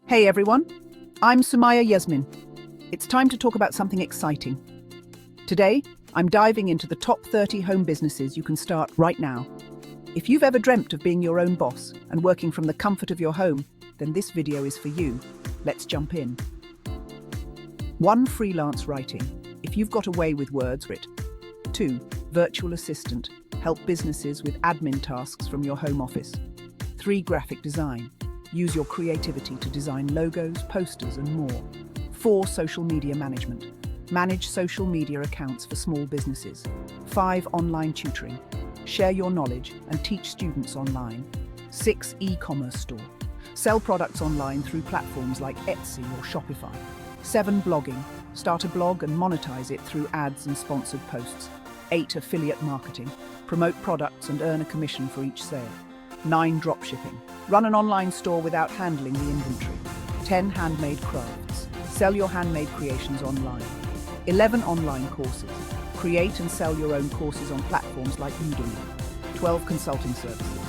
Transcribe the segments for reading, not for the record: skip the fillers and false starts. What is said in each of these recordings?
Hey everyone, I'm Sumaiya Yasmin. It's time to talk about something exciting. Today, I'm diving into the top 30 home businesses you can start right now. If you've ever dreamt of being your own boss and working from the comfort of your home, then this video is for you. Let's jump in. 1. Freelance writing. If you've got a way with words, write. 2. Virtual assistant. Help businesses with admin tasks from your home office. 3. Graphic design. Use your creativity to design logos, posters, and more. 4. Social media management. Manage social media accounts for small businesses. 5. Online tutoring. Share your knowledge and teach students online. 6. E-commerce store. Sell products online through platforms like Etsy or Shopify. 7. Blogging. Start a blog and monetize it through ads and sponsored posts. 8. Affiliate marketing. Promote products and earn a commission for each sale. 9. Dropshipping. Run an online store without handling the inventory. 10. Handmade crafts. Sell your handmade creations online. 11. Online courses. Create and sell your own courses on platforms like Tutoring. 12. Consulting services.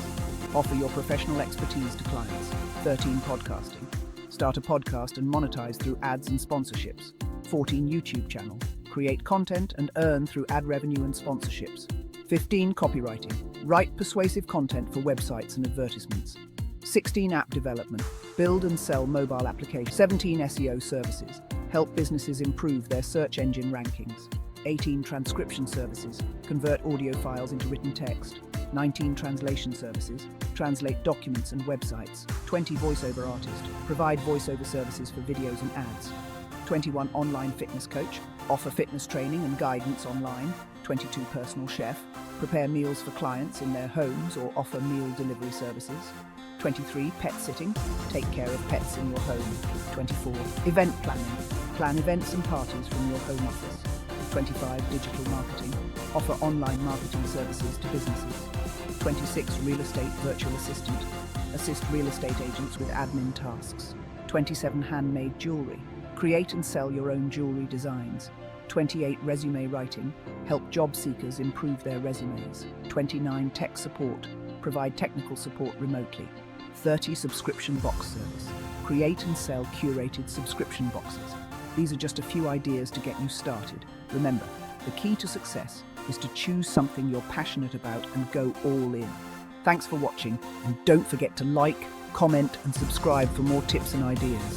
Offer your professional expertise to clients. 13. Podcasting. Start a podcast and monetize through ads and sponsorships. 14. YouTube channel. Create content and earn through ad revenue and sponsorships. 15. Copywriting. Write persuasive content for websites and advertisements. 16. App development. Build and sell mobile applications. 17. SEO services. Help businesses improve their search engine rankings. 18. Transcription services. Convert audio files into written text. 19. Translation services. Translate documents and websites. 20. Voiceover artist. Provide voiceover services for videos and ads. 21. Online fitness coach. Offer fitness training and guidance online. 22. Personal chef. Prepare meals for clients in their homes or offer meal delivery services. 23. Pet sitting. Take care of pets in your home. 24. Event planning. Plan events and parties from your home office. 25. Digital marketing. Offer online marketing services to businesses. 26. Real estate virtual assistant. Assist real estate agents with admin tasks. 27. Handmade jewelry. Create and sell your own jewelry designs. 28. Resume writing. Help job seekers improve their resumes. 29. Tech support. Provide technical support remotely. 30. Subscription box service. Create and sell curated subscription boxes. These are just a few ideas to get you started. Remember, the key to success is to choose something you're passionate about and go all in. Thanks for watching, and don't forget to like, comment, and subscribe for more tips and ideas.